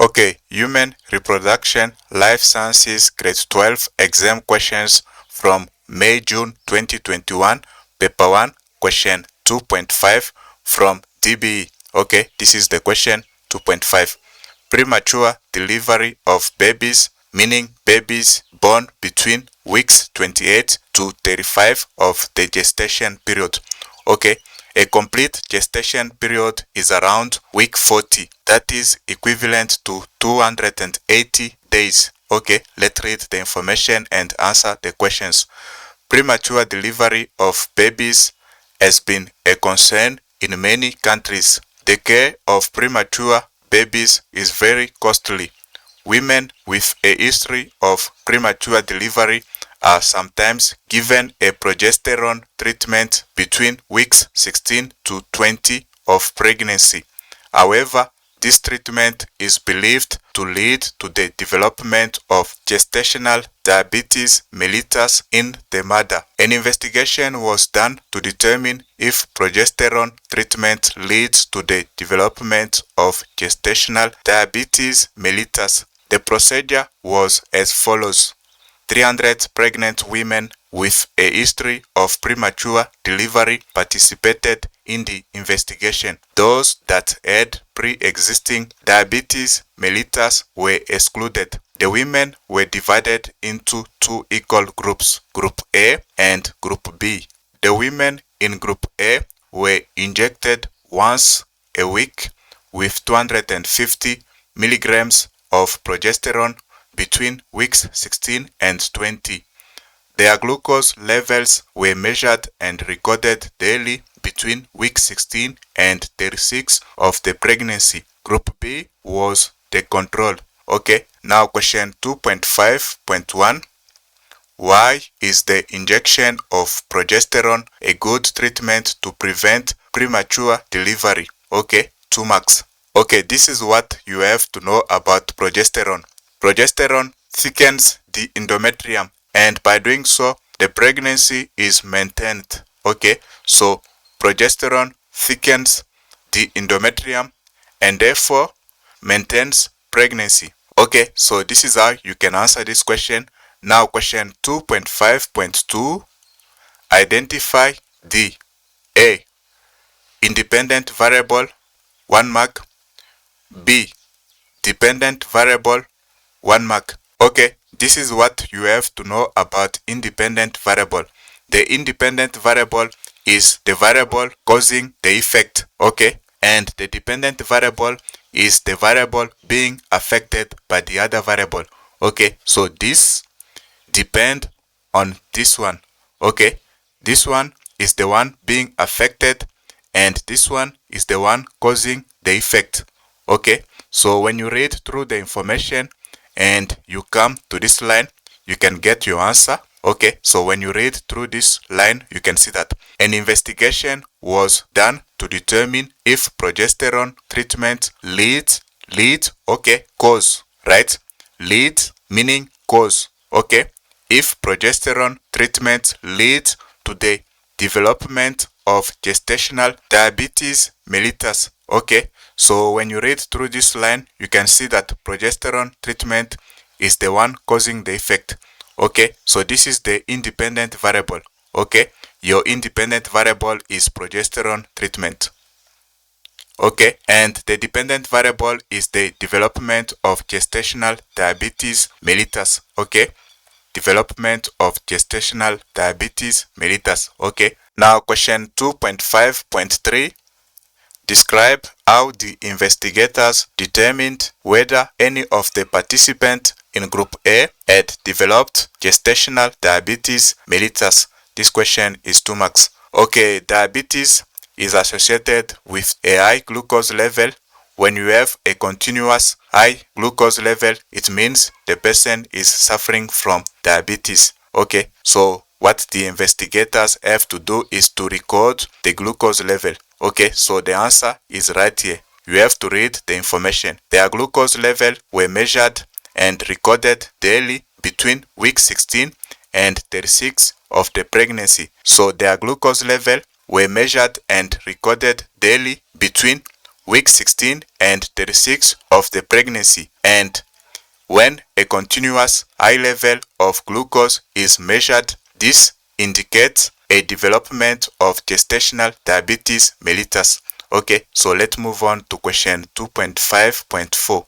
Okay, Human Reproduction Life Sciences Grade 12 exam questions from May-June 2021, Paper 1, question 2.5 from DBE. Okay, this is the question 2.5. Premature delivery of babies, meaning babies born between weeks 28 to 35 of the gestation period. Okay, a complete gestation period is around week 40. That is equivalent to 280 days. Okay, let's read the information and answer the questions. Premature delivery of babies has been a concern in many countries. The care of premature babies is very costly. Women with a history of premature delivery are sometimes given a progesterone treatment between weeks 16 to 20 of pregnancy. However, this treatment is believed to lead to the development of gestational diabetes mellitus in the mother. An investigation was done to determine if progesterone treatment leads to the development of gestational diabetes mellitus. The procedure was as follows. 300 pregnant women with a history of premature delivery participated in the investigation. Those that had pre-existing diabetes mellitus were excluded. The women were divided into two equal groups, Group A and Group B. The women in Group A were injected once a week with 250 milligrams of progesterone between weeks 16 and 20. Their glucose levels were measured and recorded daily between week 16 and 36 of the pregnancy. Group B was the control. Okay, now question 2.5.1. Why is the injection of progesterone a good treatment to prevent premature delivery? Okay, 2 marks. Okay, this is what you have to know about progesterone. Progesterone thickens the endometrium, and by doing so, the pregnancy is maintained. Okay, so progesterone thickens the endometrium and therefore maintains pregnancy. Okay, so this is how you can answer this question. Now question 2.5.2. Identify the A. Independent variable, 1 mark. B. Dependent variable, 1 mark. Okay, this is what you have to know about independent variable. The independent variable is the variable causing the effect. Okay, and the dependent variable is the variable being affected by the other variable. Okay, so this depend on this one. Okay, this one is the one being affected and this one is the one causing the effect. Okay, so when you read through the information and you come to this line, you can get your answer. Okay, so when you read through this line, you can see that an investigation was done to determine if progesterone treatment leads, okay, cause, right? Leads meaning cause, okay? If progesterone treatment leads to the development of gestational diabetes mellitus, okay? So when you read through this line, you can see that progesterone treatment is the one causing the effect. Okay, so this is the independent variable. Okay, your independent variable is progesterone treatment. Okay, and the dependent variable is the development of gestational diabetes mellitus. Okay, development of gestational diabetes mellitus. Okay, now question 2.5.3. Describe how the investigators determined whether any of the participants in Group A had developed gestational diabetes mellitus. This question is 2 marks. Okay, diabetes is associated with a high glucose level. When you have a continuous high glucose level, it means the person is suffering from diabetes. Okay, so what the investigators have to do is to record the glucose level. Okay, so the answer is right here. You have to read the information. Their glucose level were measured and recorded daily between week 16 and 36 of the pregnancy. So their glucose level were measured and recorded daily between week 16 and 36 of the pregnancy, and when a continuous high level of glucose is measured, this indicates a development of gestational diabetes mellitus. Okay, so let's move on to question 2.5.4.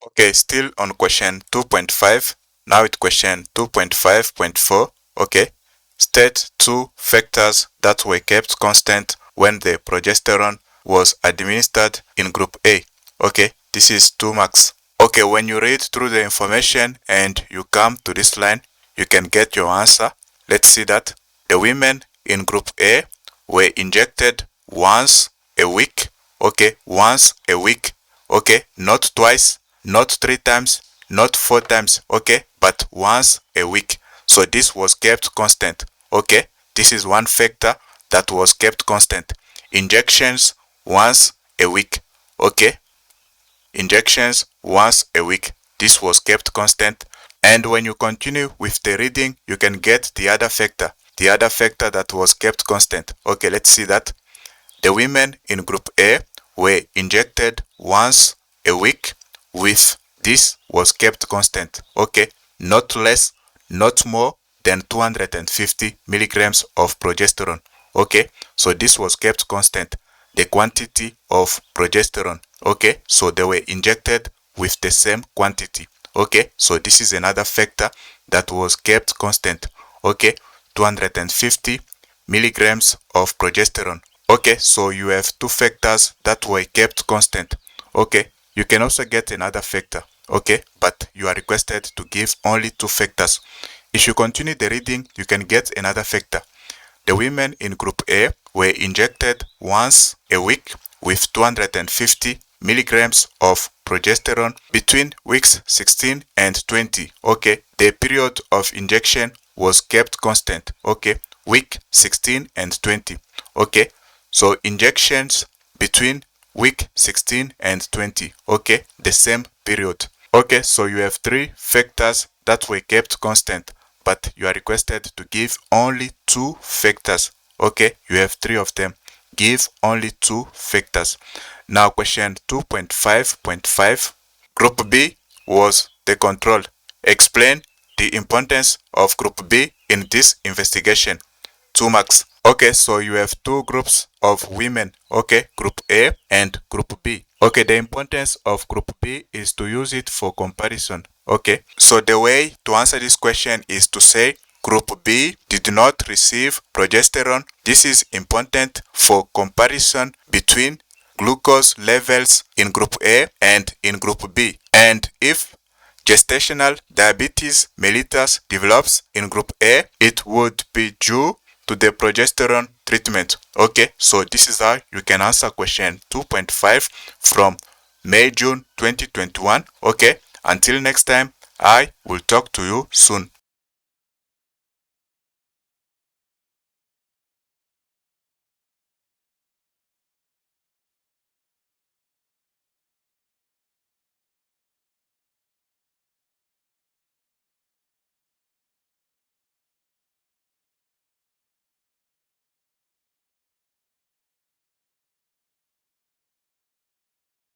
Okay, still on question 2.5. Now with question 2.5.4. Okay, state two factors that were kept constant when the progesterone was administered in group A. Okay, this is 2 marks. Okay, when you read through the information and you come to this line, you can get your answer. Let's see that. The women in group A were injected once a week. Okay, once a week. Okay, not twice, not 3 times, not 4 times. Okay, but once a week. So this was kept constant. Okay, this is one factor that was kept constant. Injections once a week. Okay, injections once a week. This was kept constant. And when you continue with the reading, you can get the other factor that was kept constant. Okay, let's see that. The women in group A were injected once a week, with this was kept constant. Okay, not less, not more than 250 milligrams of progesterone. Okay, so this was kept constant, the quantity of progesterone. Okay, so they were injected with the same quantity. Okay, so this is another factor that was kept constant. Okay, 250 milligrams of progesterone. Okay, so you have two factors that were kept constant. Okay, you can also get another factor. Okay, but you are requested to give only two factors. If you continue the reading, you can get another factor. The women in group A were injected once a week with 250 milligrams of progesterone between weeks 16 and 20. Okay, the period of injection was kept constant. Okay, week 16 and 20. Okay, so injections between week 16 and 20. Okay, the same period. Okay, so you have three factors that were kept constant, but you are requested to give only two factors. Okay, you have three of them. Give only two factors. Now question 2.5.5. Group B was the control. Explain the importance of group B in this investigation. 2 marks. Okay, so you have two groups of women. Okay, group A and group B. Okay, the importance of group B is to use it for comparison. Okay, so the way to answer this question is to say group B did not receive progesterone. This is important for comparison between glucose levels in group A and in group B. And if gestational diabetes mellitus develops in group A, it would be due to the progesterone treatment. Okay, so this is how you can answer question 2.5 from May-June 2021. Okay, until next time, I will talk to you soon.